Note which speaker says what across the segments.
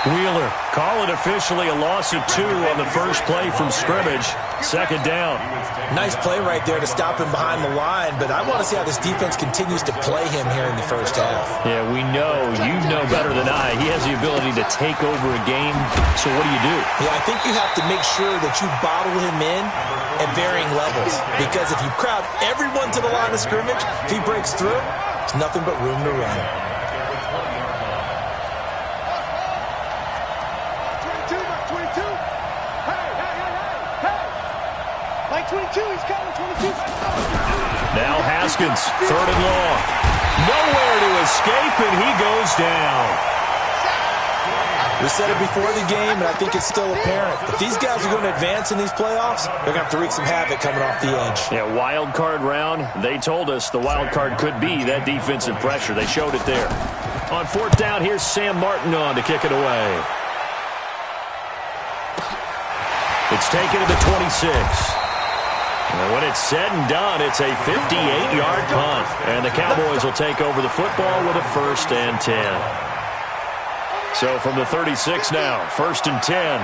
Speaker 1: Wheeler, call it officially a loss of 2 on the first play from scrimmage. Second down.
Speaker 2: Nice play right there to stop him behind the line, but I want to see how this defense continues to play him here in the first half.
Speaker 1: Yeah, we know, you know better than I, he has the ability to take over a game, so what do you do?
Speaker 2: Yeah, I think you have to make sure that you bottle him in at varying levels, because if you crowd everyone to the line of scrimmage, if he breaks through, there's nothing but room to run.
Speaker 1: Now Haskins, 3rd and long. Nowhere to escape, and he goes down.
Speaker 2: We said it before the game, and I think it's still apparent. If these guys are going to advance in these playoffs, they're going to have to wreak some havoc coming off the edge.
Speaker 1: Yeah, wild card round. They told us the wild card could be that defensive pressure. They showed it there. On 4th down, here's Sam Martin on to kick it away. It's taken to the 26. And when it's said and done, it's a 58-yard punt. And the Cowboys will take over the football with a 1st and 10. So from the 36 now, 1st and 10.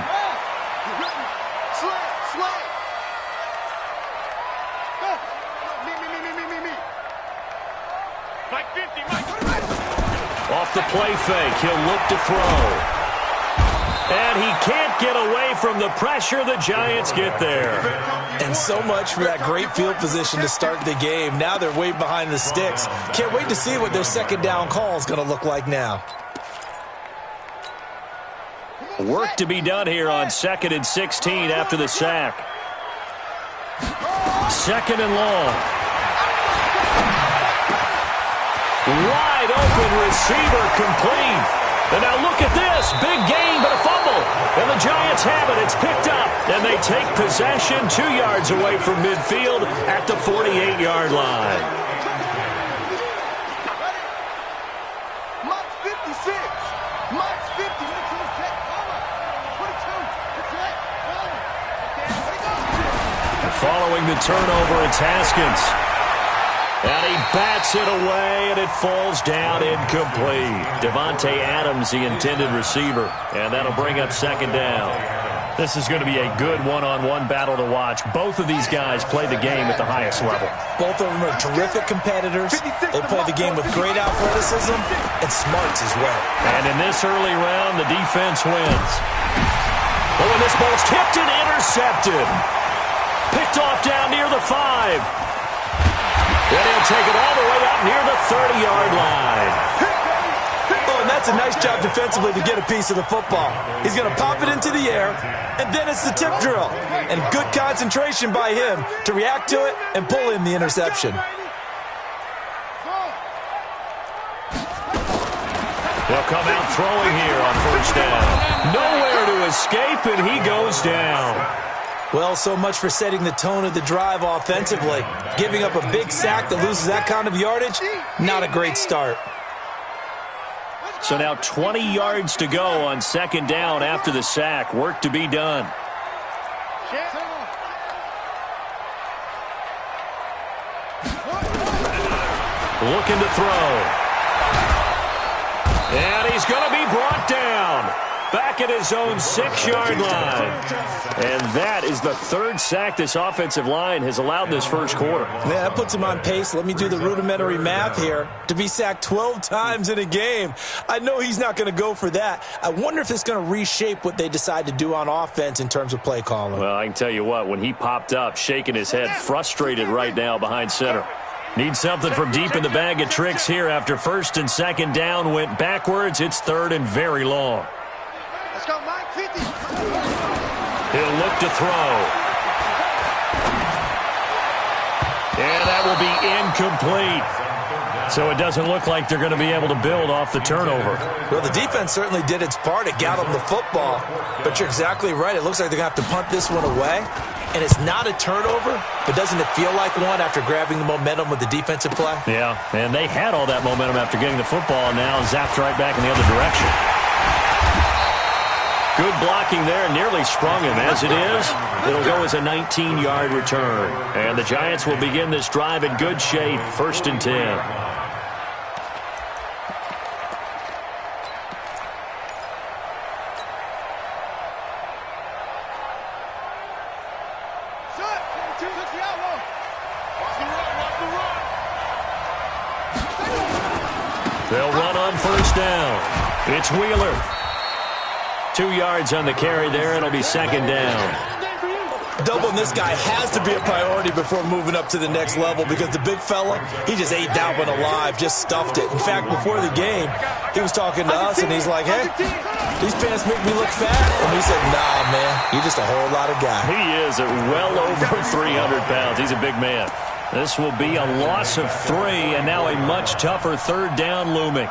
Speaker 1: Off the play fake, he'll look to throw. And he can't get away from the pressure. The Giants get there.
Speaker 2: And so much for that great field position to start the game. Now they're way behind the sticks. Can't wait to see what their second down call is going to look like now.
Speaker 1: Work to be done here on 2nd and 16 after the sack. 2nd and long. Wide open receiver complete. And now look at this. Big gain, but a fumble. And the Giants have it. It's picked up. And they take possession 2 yards away from midfield at the 48-yard line. Following the turnover, it's Haskins. And he bats it away, and it falls down incomplete. Devontae Adams, the intended receiver. And that'll bring up 2nd down. This is going to be a good one-on-one battle to watch. Both of these guys play the game at the highest level.
Speaker 2: Both of them are terrific competitors. They play the game with great athleticism and smarts as well.
Speaker 1: And in this early round, the defense wins. Oh, and this ball's tipped and intercepted. Picked off down near the 5. And he'll take it all the way up near the 30-yard line.
Speaker 2: Oh, and that's a nice job defensively to get a piece of the football. He's going to pop it into the air, and then it's the tip drill. And good concentration by him to react to it and pull in the interception.
Speaker 1: They'll come out throwing here on 1st down. Nowhere to escape, and he goes down.
Speaker 2: Well, so much for setting the tone of the drive offensively. Giving up a big sack that loses that kind of yardage, not a great start.
Speaker 1: So now 20 yards to go on 2nd down after the sack. Work to be done. Looking to throw. And he's going to be brought down. Back at his own 6-yard line. And that is the 3rd sack this offensive line has allowed in this first quarter.
Speaker 2: Yeah, that puts him on pace. Let me do the rudimentary math here. To be sacked 12 times in a game. I know he's not going to go for that. I wonder if it's going to reshape what they decide to do on offense in terms of play calling.
Speaker 1: Well, I can tell you what, when he popped up, shaking his head, frustrated right now behind center. Need something from deep in the bag of tricks here after 1st and 2nd down went backwards. It's 3rd and very long.
Speaker 3: Let's go, Mike. 50.
Speaker 1: He'll look to throw. And that will be incomplete. So it doesn't look like they're going to be able to build off the turnover.
Speaker 2: Well, the defense certainly did its part to gather the football. But you're exactly right. It looks like they're going to have to punt this one away. And it's not a turnover, but doesn't it feel like one after grabbing the momentum with the defensive play?
Speaker 1: Yeah, and they had all that momentum after getting the football, and now zapped right back in the other direction. Good blocking there, nearly sprung him. As it is, it'll go as a 19-yard return. And the Giants will begin this drive in good shape, 1st and 10. They'll run on first down. It's Wheeler. 2 yards on the carry there. It'll be second down.
Speaker 2: Doubling this guy has to be a priority before moving up to the next level because the big fella, he just ate that one alive, just stuffed it. In fact, before the game, he was talking to us, and he's like, hey, these pants make me look fat. And we said, nah, man, you're just a whole lot of guy.
Speaker 1: He is at well over 300 pounds. He's a big man. This will be a loss of 3, and now a much tougher third down looming.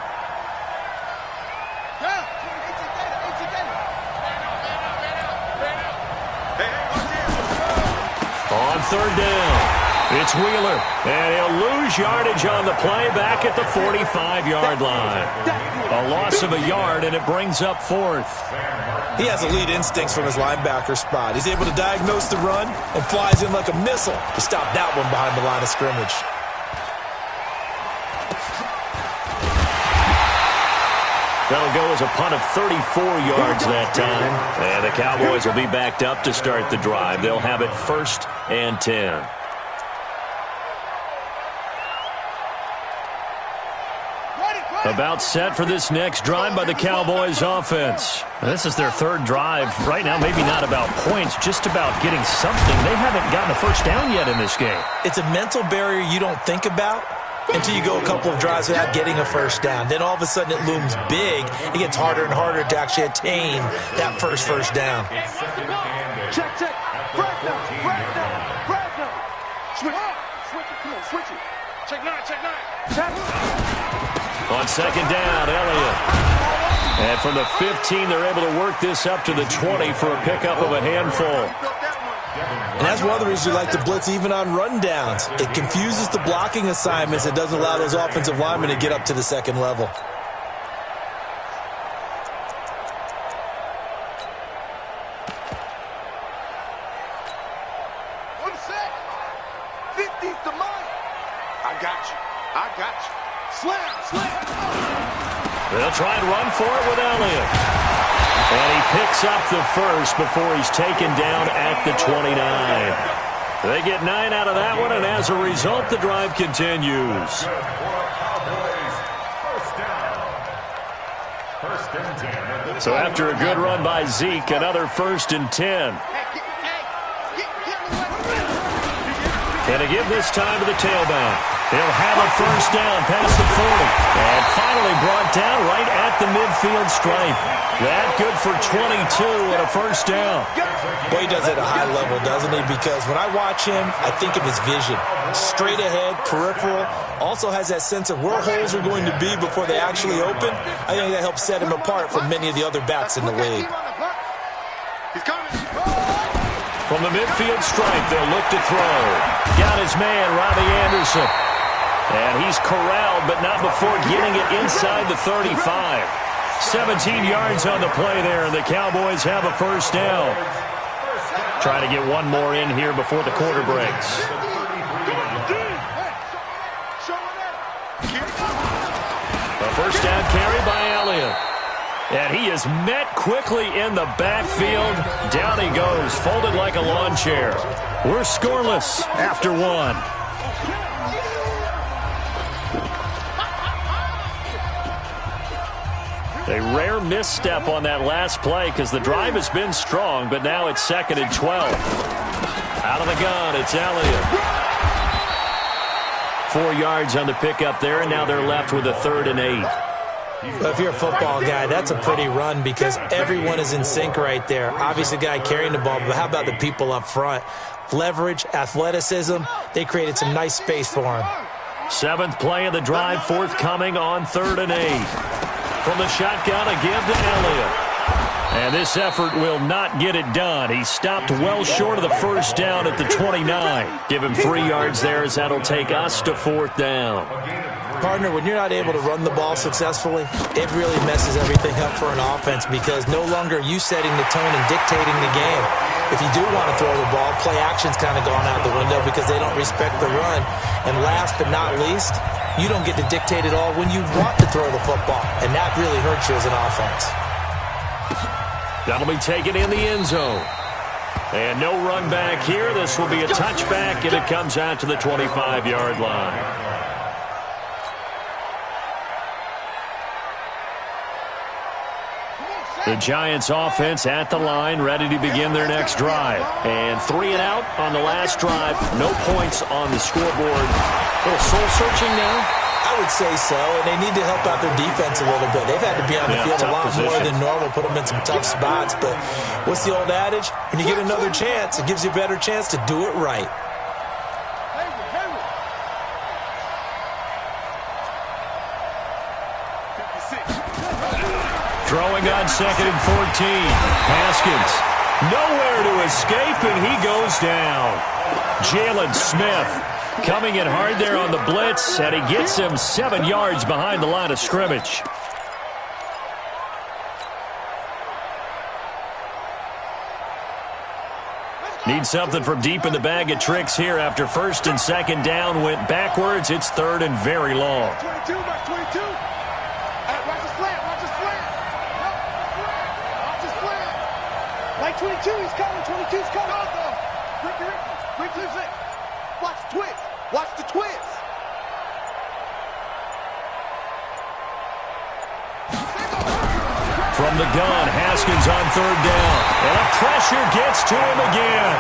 Speaker 1: On third down, it's Wheeler, and he'll lose yardage on the play back at the 45-yard line. A loss of a yard, and it brings up 4th.
Speaker 2: He has elite instincts from his linebacker spot. He's able to diagnose the run and flies in like a missile to stop that one behind the line of scrimmage.
Speaker 1: That'll go as a punt of 34 yards that time. And the Cowboys will be backed up to start the drive. They'll have it 1st and 10. About set for this next drive by the Cowboys offense. This is their 3rd drive. Right now, maybe not about points, just about getting something. They haven't gotten a first down yet in this game.
Speaker 2: It's a mental barrier you don't think about until you go a couple of drives without getting a first down. Then all of a sudden it looms big. It gets harder and harder to actually attain that first down.
Speaker 3: Check. Break now. Switch it. Come on, switch it. Check 9. Check.
Speaker 1: On second down, Elliott. And from the 15, they're able to work this up to the 20 for a pickup of a handful.
Speaker 2: And that's one of the reasons you like to blitz even on rundowns. It confuses the blocking assignments. It doesn't allow those offensive linemen to get up to the second level.
Speaker 3: One sec. 50's the money. I got you. Slam.
Speaker 1: They'll try and run for it with Elliott. And he picks up the first before he's taken down at the 29. They get 9 out of that one, and as a result, the drive continues. So after a good run by Zeke, another 1st and 10. And to give this time to the tailback. He'll have a first down past the 40. And finally brought down right at the midfield stripe. That good for 22 and a first down.
Speaker 2: Boy, he does it at a high level, doesn't he? Because when I watch him, I think of his vision. Straight ahead, peripheral. Also has that sense of where holes are going to be before they actually open. I think that helps set him apart from many of the other backs in the league.
Speaker 1: From the midfield stripe, they'll look to throw. Got his man, Robbie Anderson. And he's corralled, but not before getting it inside the 35. 17 yards on the play there, and the Cowboys have a first down. Trying to get one more in here before the quarter breaks. A first down carry by Elliott. And he is met quickly in the backfield. Down he goes, folded like a lawn chair. We're scoreless after 1. A rare misstep on that last play because the drive has been strong, but now it's 2nd and 12. Out of the gun, it's Elliott. 4 yards on the pickup there, and now they're left with a 3rd and 8.
Speaker 2: Well, if you're a football guy, that's a pretty run because everyone is in sync right there. Obviously, the guy carrying the ball, but how about the people up front? Leverage, athleticism, they created some nice space for him.
Speaker 1: 7th play of the drive forthcoming on 3rd and 8. From the shotgun, a give to Elliott. And this effort will not get it done. He stopped well short of the first down at the 29. Give him 3 yards there as that'll take us to 4th down.
Speaker 2: Partner, when you're not able to run the ball successfully, it really messes everything up for an offense because no longer are you setting the tone and dictating the game. If you do want to throw the ball, play action's kind of gone out the window because they don't respect the run. And last but not least, you don't get to dictate it all when you want to throw the football, and that really hurts you as an offense.
Speaker 1: That'll be taken in the end zone. And no run back here. This will be a touchback, and it comes out to the 25-yard line. The Giants offense at the line, ready to begin their next drive. And 3 and out on the last drive. No points on the scoreboard. A little soul-searching now?
Speaker 2: I would say so, and they need to help out their defense a little bit. They've had to be on the field a lot more than normal, put them in some tough spots. But what's the old adage? When you get another chance, it gives you a better chance to do it right.
Speaker 1: Throwing on 2nd and 14. Haskins nowhere to escape, and he goes down. Jalen Smith coming in hard there on the blitz, and he gets him 7 yards behind the line of scrimmage. Need something from deep in the bag of tricks here after 1st and 2nd down went backwards. It's 3rd and very long.
Speaker 3: 22, mark 22. Watch the slant, watch the slant. Watch the slant. Like 22, he's coming, 22's coming. Ricky, watch the twist. Watch the twist.
Speaker 1: From the gun, Haskins on 3rd down. And a pressure gets to him again.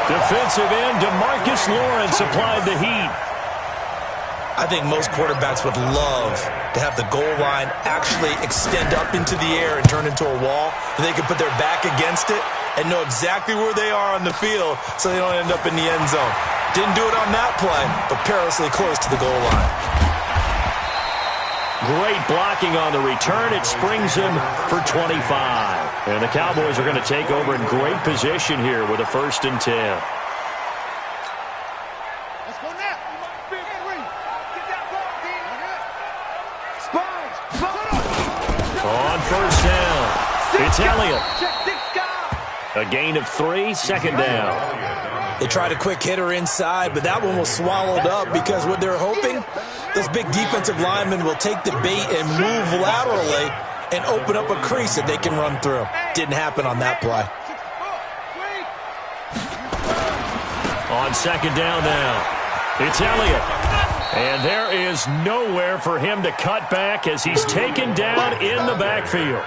Speaker 1: Defensive end DeMarcus Lawrence applied the heat.
Speaker 2: I think most quarterbacks would love to have the goal line actually extend up into the air and turn into a wall. And they can put their back against it and know exactly where they are on the field so they don't end up in the end zone. Didn't do it on that play, but perilously close to the goal line.
Speaker 1: Great blocking on the return. It springs him for 25. And the Cowboys are going to take over in great position here with a 1st and 10.
Speaker 3: Let's go now.
Speaker 1: On 1st down, it's Elliott. A gain of 3, 2nd down.
Speaker 2: They tried a quick hitter inside, but that one was swallowed up because what they're hoping, those big defensive linemen will take the bait and move laterally and open up a crease that they can run through. Didn't happen on that play.
Speaker 1: On 2nd down now, it's Elliott. And there is nowhere for him to cut back as he's taken down in the backfield.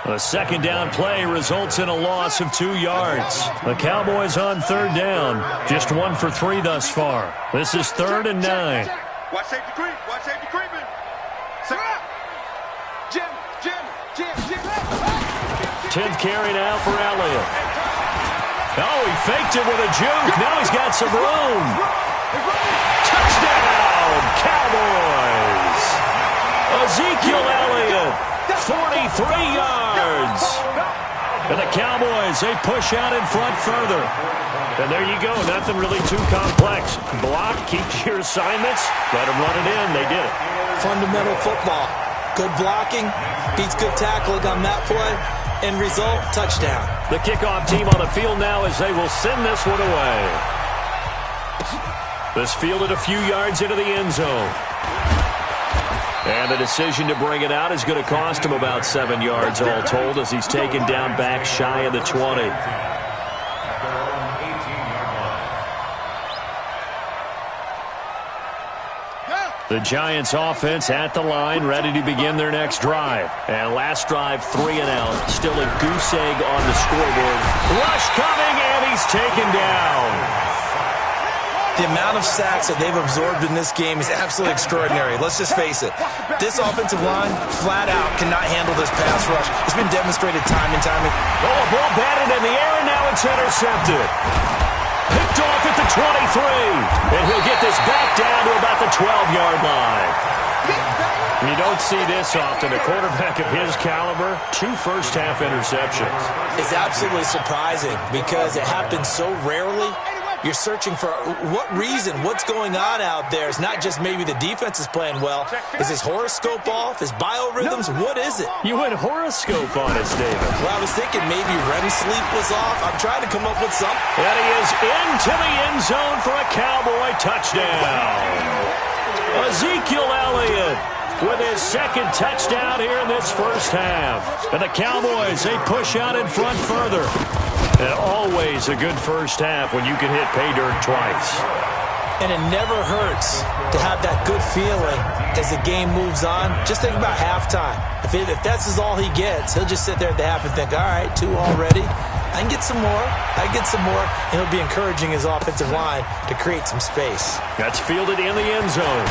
Speaker 1: A 2nd down play results in a loss of 2 yards. The Cowboys on 3rd down, just 1 for 3 thus far. This is 3rd and 9.
Speaker 3: Watch safety creep. Watch safety creeping. Jim.
Speaker 1: 10th carry now for Elliott. Oh, he faked it with a juke. Now he's got some room. Touchdown, Cowboys. Ezekiel Elliott, 43 yards. And the Cowboys, they push out in front further. And there you go, nothing really too complex. Block, keep to your assignments, let them run it in. They did it.
Speaker 2: Fundamental football. Good blocking, beats good tackling on that play. End result, touchdown.
Speaker 1: The kickoff team on the field now as they will send this one away. This fielded a few yards into the end zone. And the decision to bring it out is going to cost him about 7 yards all told as he's taken down back shy of the 20. The Giants offense at the line, ready to begin their next drive. And last drive, 3 and out. Still a goose egg on the scoreboard. Rush coming, and he's taken down.
Speaker 2: The amount of sacks that they've absorbed in this game is absolutely extraordinary. Let's just face it. This offensive line, flat out, cannot handle this pass rush. It's been demonstrated time and time again.
Speaker 1: Oh, a ball batted in the air, and now it's intercepted. Picked off at the 23. And he'll get this back down to about the 12-yard line. You don't see this often. A quarterback of his caliber, 2 first-half interceptions.
Speaker 2: It's absolutely surprising because it happens so rarely. You're searching for what reason, what's going on out there. It's not just maybe the defense is playing well. Is his horoscope off? His biorhythms? What is it?
Speaker 1: You went horoscope on us, David.
Speaker 2: Well, I was thinking maybe REM sleep was off. I'm trying to come up with something.
Speaker 1: And he is into the end zone for a Cowboy touchdown. Ezekiel Elliott with his 2nd touchdown here in this first half. And the Cowboys, they push out in front further. And always a good first half when you can hit pay dirt twice.
Speaker 2: And it never hurts to have that good feeling as the game moves on. Just think about halftime. If that's all he gets, he'll just sit there at the half and think, all right, 2 already. I can get some more. And he'll be encouraging his offensive line to create some space.
Speaker 1: That's fielded in the end zone.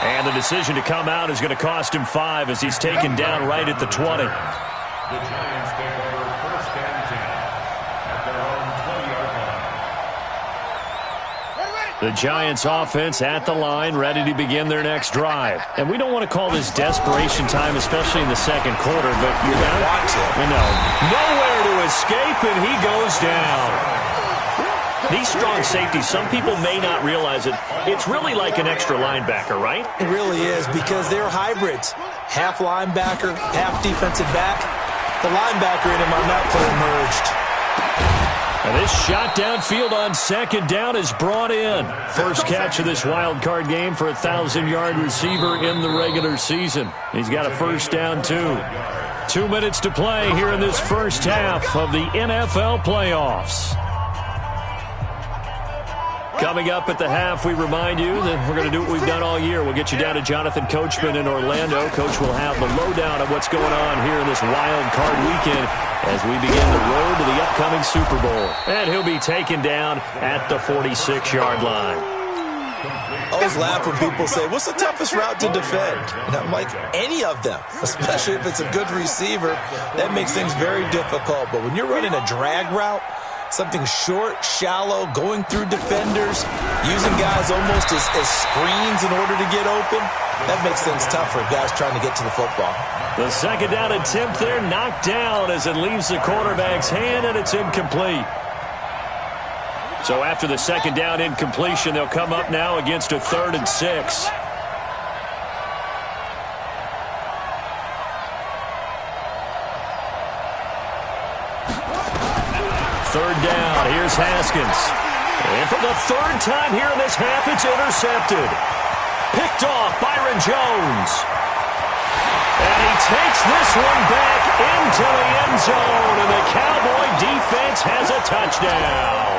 Speaker 1: And the decision to come out is going to cost him 5 as he's taken down right at the 20.
Speaker 4: The Giants take over first and 10 at their own 20-yard line.
Speaker 1: The Giants offense at the line, ready to begin their next drive. And we don't want to call this desperation time, especially in the second quarter, but you want to. Nowhere to escape, and he goes down. These strong safeties, some people may not realize it. It's really like an extra linebacker, right?
Speaker 2: It really is, because they're hybrids. Half linebacker, half defensive back. The linebacker in him on that play emerged.
Speaker 1: And this shot downfield on second down is brought in. First catch of this wild card game for a 1,000-yard receiver in the regular season. He's got a first down, too. 2 minutes to play here in this first half of the NFL playoffs. Coming up at the half, we remind you that we're going to do what we've done all year. We'll get you down to Jonathan Coachman in Orlando. Coach will have the lowdown of what's going on here in this wild card weekend as we begin the road to the upcoming Super Bowl. And he'll be taken down at the 46-yard line.
Speaker 2: I always laugh when people say, what's the toughest route to defend? And I'm like, any of them, especially if it's a good receiver. That makes things very difficult. But when you're running a drag route, something short, shallow, going through defenders, using guys almost as screens in order to get open, that makes things tough for guys trying to get to the football.
Speaker 1: The second down attempt there knocked down as it leaves the quarterback's hand, and it's incomplete. So after the second down incompletion, they'll come up now against a 3rd and 6. Third down, here's Haskins. And for the 3rd time here in this half, it's intercepted. Picked off Byron Jones. And he takes this one back into the end zone, and the Cowboy defense has a touchdown.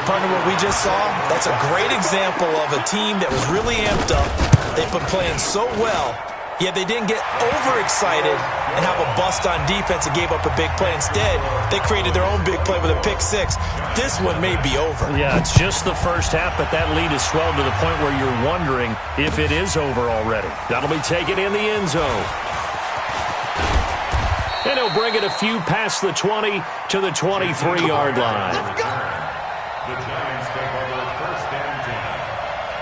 Speaker 2: Partner, what we just saw, that's a great example of a team that was really amped up. They've been playing so well, yet they didn't get overexcited and have a bust on defense and gave up a big play. Instead, they created their own big play with a pick 6. This one may be over.
Speaker 1: Yeah, it's just the first half, but that lead has swelled to the point where you're wondering if it is over already. That'll be taken in the end zone. And he'll bring it a few past the 20 to the 23-yard line.
Speaker 4: The Giants take over first and 10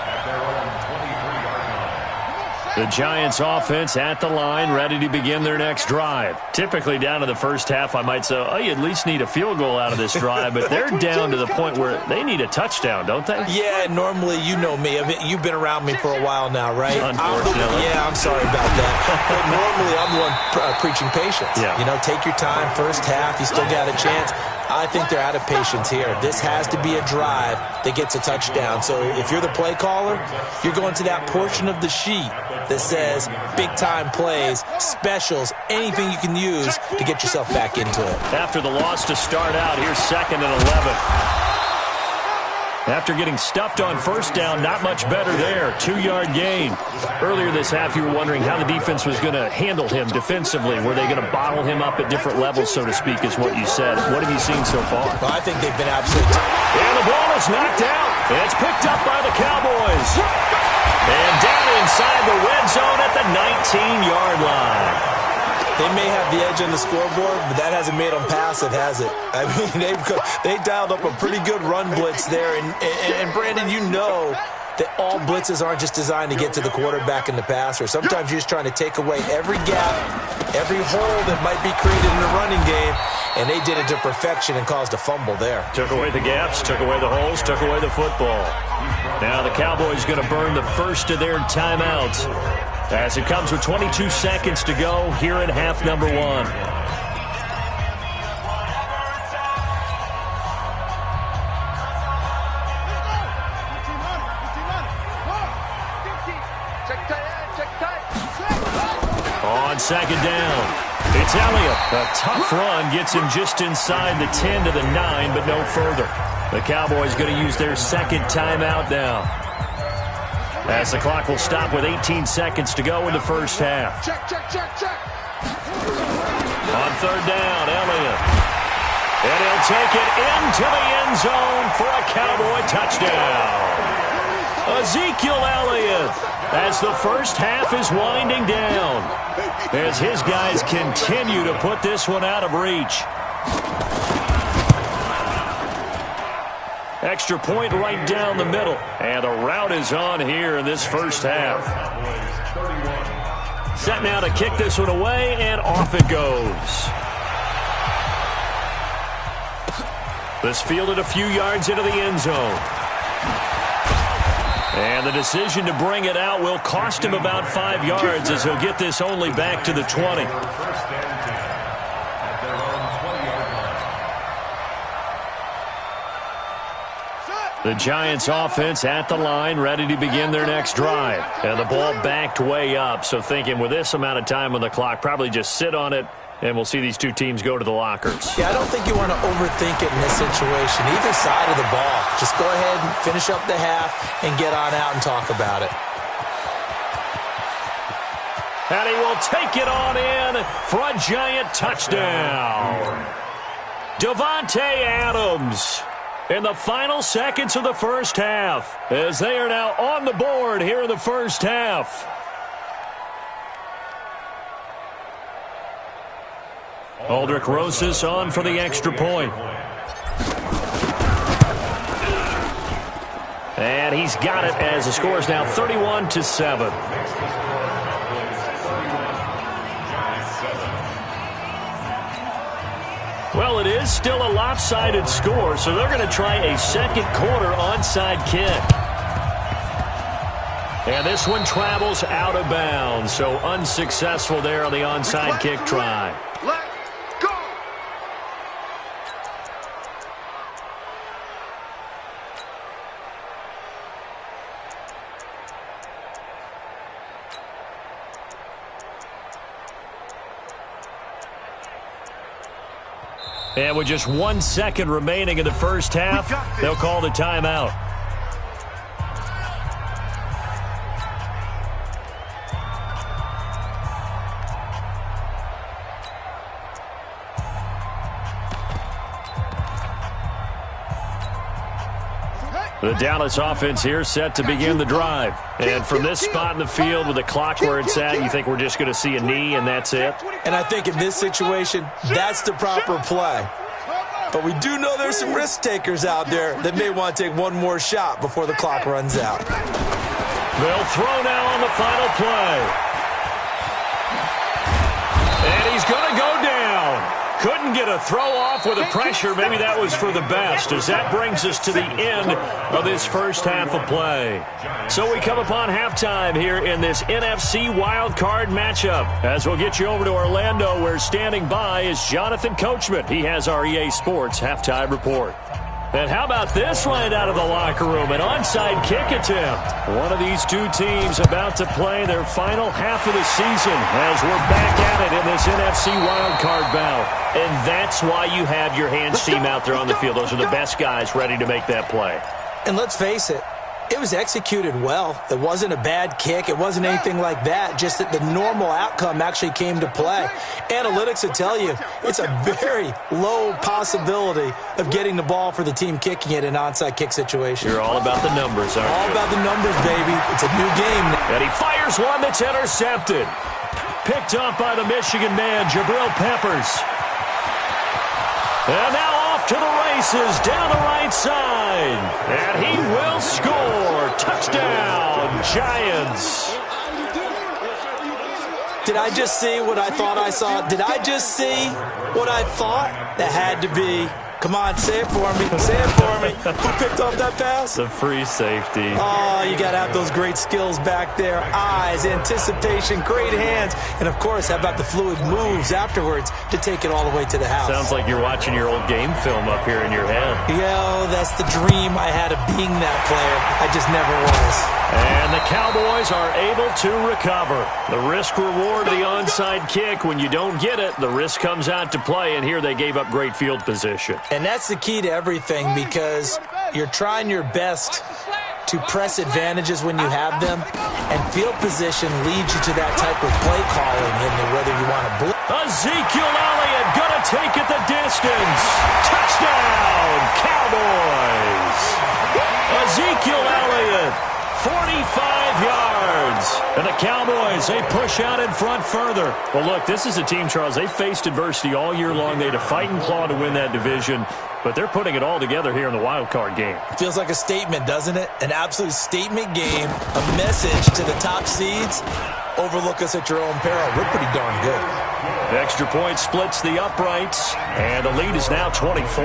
Speaker 4: at their own 23-yard line.
Speaker 1: The Giants offense at the line, ready to begin their next drive. Typically down to the first half, I might say, oh, you at least need a field goal out of this drive, but they're down to the point where they need a touchdown, don't they?
Speaker 2: Yeah, normally, you know me. I mean, you've been around me for a while now, right?
Speaker 1: Unfortunately.
Speaker 2: I'm sorry about that. But normally, I'm the one preaching patience.
Speaker 1: Yeah.
Speaker 2: You know, take your time, first half, you still got a chance. I think they're out of patience here. This has to be a drive that gets a touchdown. So if you're the play caller, you're going to that portion of the sheet that says big-time plays, specials, anything you can use to get yourself back into it.
Speaker 1: After the loss to start out, here's 2nd and 11. After getting stuffed on first down, not much better there. 2-yard gain. Earlier this half, you were wondering how the defense was going to handle him defensively. Were they going to bottle him up at different levels, so to speak, is what you said. What have you seen so far?
Speaker 2: Well, I think they've been absolutely...
Speaker 1: And the ball is knocked out. It's picked up by the Cowboys. And down inside the red zone at the 19-yard line.
Speaker 2: They may have the edge on the scoreboard, but that hasn't made them passive, has it? I mean, they dialed up a pretty good run blitz there. And Brandon, you know that all blitzes aren't just designed to get to the quarterback and the passer. Sometimes you're just trying to take away every gap, every hole that might be created in the running game, and they did it to perfection and caused a fumble there.
Speaker 1: Took away the gaps, took away the holes, took away the football. Now the Cowboys going to burn the first of their timeouts as it comes with 22 seconds to go here in half number 1. On second down, It's Elliott. A tough run gets him just inside the 10 to the 9, but no further. The Cowboys going to use their second timeout now, as the clock will stop with 18 seconds to go in the first half.
Speaker 3: Check.
Speaker 1: On third down, Elliott. And he'll take it into the end zone for a Cowboy touchdown. Ezekiel Elliott, as the first half is winding down, as his guys continue to put this one out of reach. Extra point right down the middle. And the route is on here in this first half. Set now to kick this one away, and off it goes. This fielded a few yards into the end zone. And the decision to bring it out will cost him about 5 yards, as he'll get this only back to the 20. The Giants offense at the line, ready to begin their next drive. And the ball backed way up, so thinking with this amount of time on the clock, probably just sit on it, and we'll see these two teams go to the lockers.
Speaker 2: Yeah, I don't think you want to overthink it in this situation. Either side of the ball. Just go ahead and finish up the half and get on out and talk about it.
Speaker 1: And he will take it on in for a Giant touchdown. Davante Adams in the final seconds of the first half, as they are now on the board here in the first half. Aldrich Rosas on for the extra point. And he's got it, as the score is now 31-7. Well, it is still a lopsided score, so they're going to try a second quarter onside kick. And this one travels out of bounds, so unsuccessful there on the onside kick try.
Speaker 3: Let's go.
Speaker 1: And with just 1 second remaining in the first half, they'll call the timeout. The Dallas offense here set to begin the drive. And from this spot in the field with the clock where it's at, you think we're just going to see a knee and that's it?
Speaker 2: And I think in this situation, that's the proper play. But we do know there's some risk takers out there that may want to take one more shot before the clock runs out.
Speaker 1: They'll throw now on the final play. And he's going to go down. Couldn't get a throw off with the pressure. Maybe that was for the best, as that brings us to the end of this first half of play. So we come upon halftime here in this NFC wildcard matchup, as we'll get you over to Orlando, where standing by is Jonathan Coachman. He has our EA Sports halftime report. And how about this right out of the locker room? An onside kick attempt. One of these two teams about to play their final half of the season, as we're back at it in this NFC wildcard bout. And that's why you have your hands team out there on the field. Those are the best guys ready to make that play.
Speaker 2: And let's face it, it was executed well. It wasn't a bad kick. It wasn't anything like that. Just that the normal outcome actually came to play. Analytics will tell you it's a very low possibility of getting the ball for the team kicking it in an onside kick situation.
Speaker 1: You're all about the numbers, aren't you?
Speaker 2: All about the numbers, baby. It's a new game.
Speaker 1: And he fires one that's intercepted. Picked up by the Michigan man, Jabril Peppers. And now off to the races down the right side. And he will score. Touchdown, Giants.
Speaker 2: Did I just see what I thought I saw? Did I just see what I thought? That had to be Come on, say it for me. Say it for me. Who picked off that pass?
Speaker 1: The free safety.
Speaker 2: Oh, you got to have those great skills back there. Eyes, anticipation, great hands. And, of course, how about the fluid moves afterwards to take it all the way to the house?
Speaker 1: Sounds like you're watching your old game film up here in your head.
Speaker 2: Yo, that's the dream I had of being that player. I just never was.
Speaker 1: And the Cowboys are able to recover. The risk reward of the onside kick. When you don't get it, the risk comes out to play, and here they gave up great field position.
Speaker 2: And that's the key to everything, because you're trying your best to press advantages when you have them, and field position leads you to that type of play calling, and whether you want to blitz.
Speaker 1: Ezekiel Elliott gonna take it the distance. Touchdown, Cowboys. Ezekiel Elliott, 45 yards. And the Cowboys, they push out in front further. Well, look, this is a team, Charles, they faced adversity all year long. They had to fight and claw to win that division, but they're putting it all together here in the wild card game.
Speaker 2: Feels like a statement, doesn't it? An absolute statement game, a message to the top seeds. Overlook us at your own peril. We're pretty darn good.
Speaker 1: The extra point splits the uprights, and the lead is now 24.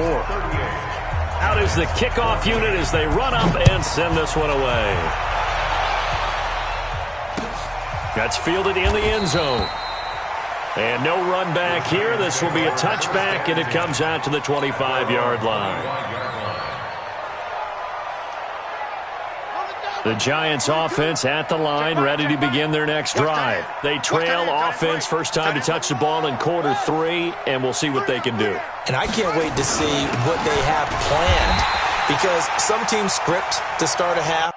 Speaker 1: Out is the kickoff unit as they run up and send this one away. That's fielded in the end zone. And no run back here. This will be a touchback, and it comes out to the 25-yard line. The Giants offense at the line, ready to begin their next drive. They trail offense, first time to touch the ball in quarter 3, and we'll see what they can do.
Speaker 2: And I can't wait to see what they have planned, because some teams script to start a half.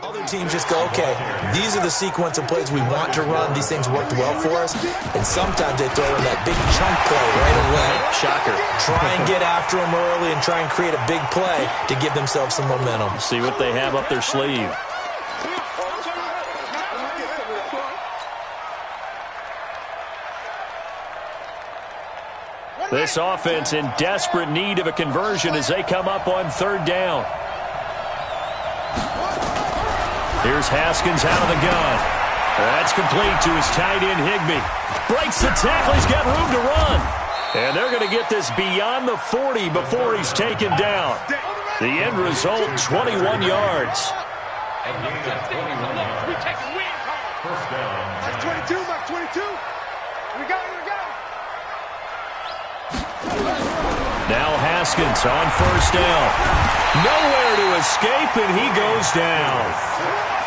Speaker 2: Other teams just go, okay, these are the sequence of plays we want to run. These things worked well for us. And sometimes they throw in that big chunk play right away.
Speaker 1: Shocker.
Speaker 2: Try and get after them early and try and create a big play to give themselves some momentum.
Speaker 1: See what they have up their sleeve. This offense in desperate need of a conversion as they come up on third down. Here's Haskins out of the gun. That's complete to his tight end, Higbee. Breaks the tackle. He's got room to run. And they're going to get this beyond the 40 before he's taken down. The end result, 21 yards.
Speaker 4: First down.
Speaker 3: That's 22, Mike, 22. We go.
Speaker 1: Now Haskins on first down. Nowhere to escape, and he goes down.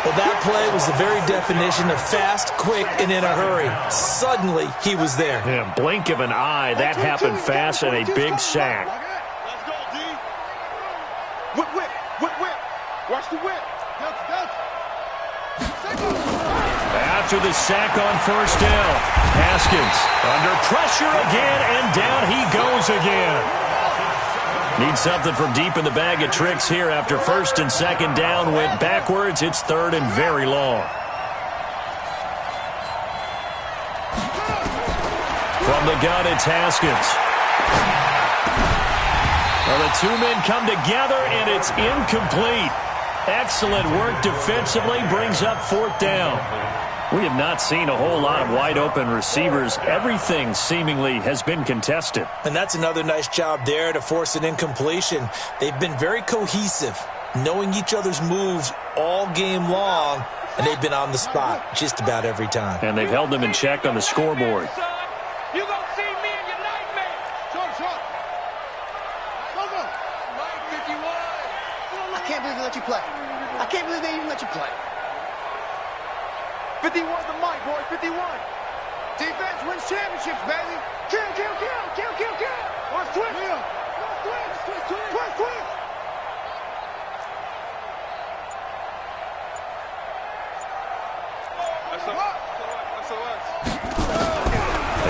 Speaker 2: Well, that play was the very definition of fast, quick, and in a hurry. Suddenly, he was there.
Speaker 1: In a blink of an eye, that happened fast, and a big sack.
Speaker 3: Let's go, D. Whip. Watch the whip.
Speaker 1: After the sack on first down, Haskins under pressure again, and down he goes again. Need something from deep in the bag of tricks here after first and second down went backwards. It's third and very long. From the gun, it's Haskins. Well, the two men come together, and it's incomplete. Excellent work defensively, brings up fourth down. We have not seen a whole lot of wide-open receivers. Everything seemingly has been contested.
Speaker 2: And that's another nice job there to force an incompletion. They've been very cohesive, knowing each other's moves all game long, and they've been on the spot just about every time.
Speaker 1: And they've held them in check on the scoreboard.
Speaker 3: You gonna see me in your nightmare. Short. Go. Mike 51. I can't believe they let you play. I can't believe they even let you play. 51 the mic, boy, 51. Defense wins championships, baby. Kill. Watch twist. Twist.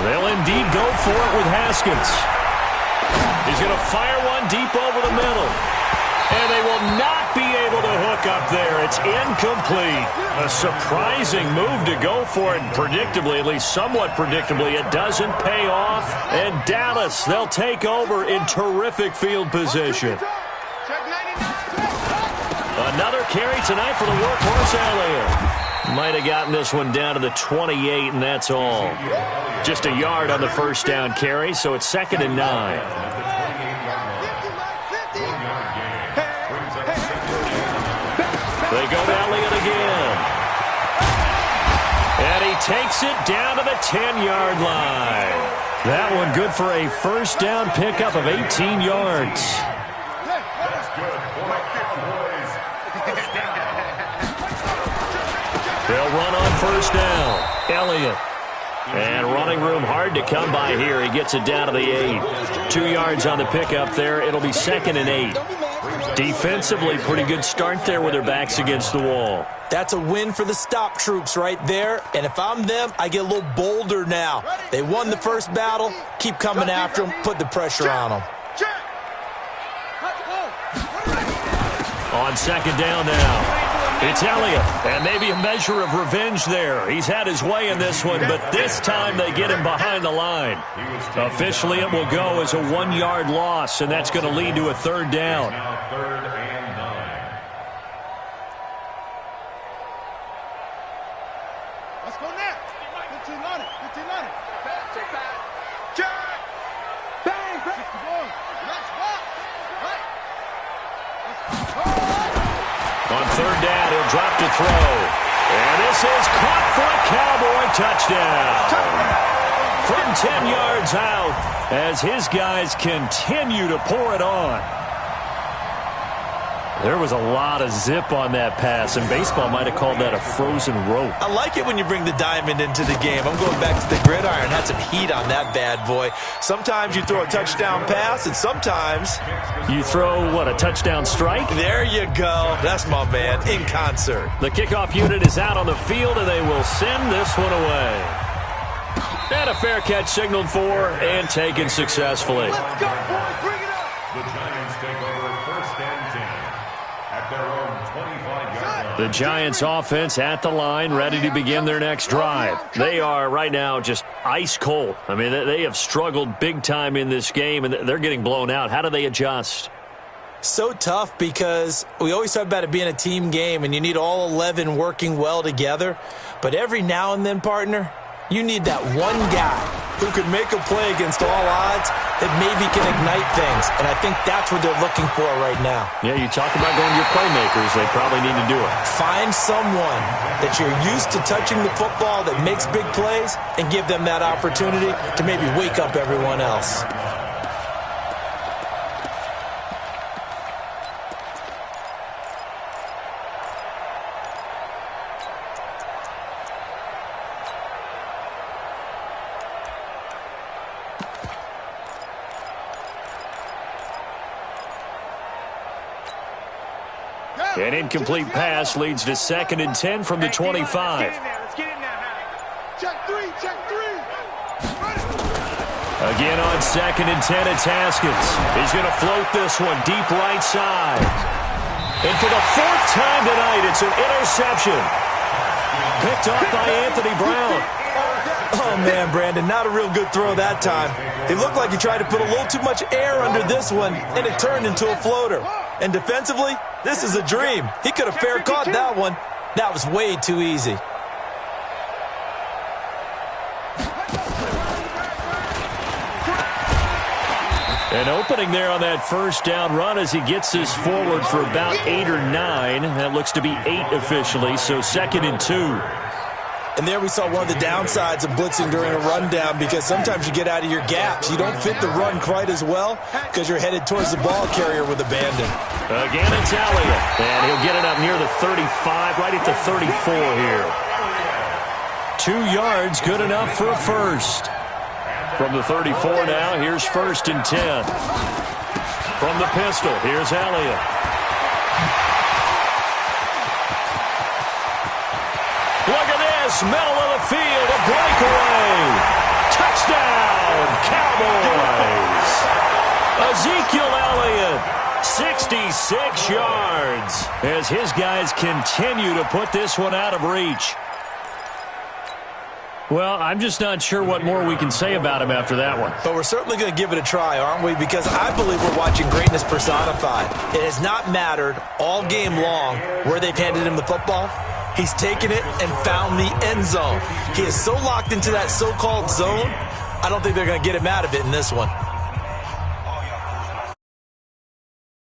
Speaker 1: They'll indeed go for it with Haskins. He's going to fire one deep over the middle. And they will not be able to hook up there. It's incomplete. A surprising move to go for it. And predictably, at least somewhat predictably, it doesn't pay off. And Dallas, they'll take over in terrific field position. Another carry tonight for the workhorse Elliott. Might have gotten this one down to the 28, and that's all. Just a yard on the first down carry, so it's 2nd and 9. They go to Elliott again. And he takes it down to the 10-yard line. That one good for a first down pickup of 18 yards. They'll run on first down. Elliott. And running room hard to come by here. He gets it down to the 8. 2 yards on the pickup there. It'll be 2nd and 8. Defensively, pretty good start there with their backs against the wall.
Speaker 2: That's a win for the stop troops right there. And if I'm them, I get a little bolder now. They won the first battle. Keep coming after them. Put the pressure on them.
Speaker 1: On second down now. It's Elliott, and maybe a measure of revenge there. He's had his way in this one, but this time they get him behind the line. Officially, it will go as a 1-yard loss, and that's going to lead to a 3rd down.
Speaker 3: Let's go now. 15 on it. 15 on it. Take back. Jack. Bang. Keep the ball. Let's walk. Right.
Speaker 1: On 3rd down, he'll drop to throw. And this is caught for a Cowboy touchdown. From 10 yards out as his guys continue to pour it on. There was a lot of zip on that pass, and baseball might have called that a frozen rope.
Speaker 2: I like it when you bring the diamond into the game. I'm going back to the gridiron. Had some heat on that bad boy. Sometimes you throw a touchdown pass, and sometimes
Speaker 1: you throw, what, a touchdown strike?
Speaker 2: There you go. That's my man, in concert.
Speaker 1: The kickoff unit is out on the field, and they will send this one away. And a fair catch signaled for and taken successfully.
Speaker 3: Let's go, boys. Bring it up.
Speaker 4: The Giants take over 1st and 10 at their own 25-yard line.
Speaker 1: The Giants offense at the line, ready to begin their next drive. They are right now just ice cold. I mean, they have struggled big time in this game, and they're getting blown out. How do they adjust?
Speaker 2: So tough because we always talk about it being a team game, and you need all 11 working well together. But every now and then, partner, you need that one guy who could make a play against all odds that maybe can ignite things. And I think that's what they're looking for right now.
Speaker 1: Yeah, you talk about going to your playmakers. They probably need to do it.
Speaker 2: Find someone that you're used to touching the football that makes big plays and give them that opportunity to maybe wake up everyone else.
Speaker 1: An incomplete pass leads to 2nd and 10 from the 25.
Speaker 3: Let's get in there now. Check 3. Check 3.
Speaker 1: Again on 2nd and 10, it's Haskins. He's going to float this one deep right side. And for the 4th time tonight, it's an interception. Picked off by Anthony Brown.
Speaker 2: Oh, man, Brandon, not a real good throw that time. It looked like he tried to put a little too much air under this one, and it turned into a floater. And defensively, this is a dream. He could have fair caught that one. That was way too easy.
Speaker 1: An opening there on that first down run as he gets this forward for about 8 or 9. That looks to be 8 officially, so 2nd and 2.
Speaker 2: And there we saw one of the downsides of blitzing during a rundown because sometimes you get out of your gaps. You don't fit the run quite as well because you're headed towards the ball carrier with abandon.
Speaker 1: Again, it's Elliott. And he'll get it up near the 35, right at the 34 here. 2 yards, good enough for a first. From the 34 now, here's 1st and 10. From the pistol, here's Elliott. Look at this, middle of the field, a breakaway. Touchdown, Cowboys. Ezekiel Elliott 66 yards as his guys continue to put this one out of reach. Well, I'm just not sure what more we can say about him after that one.
Speaker 2: But we're certainly going to give it a try, aren't we? Because I believe we're watching greatness personified. It has not mattered all game long where they've handed him the football. He's taken it and found the end zone. He is so locked into that so-called zone, I don't think they're going to get him out of it in this one.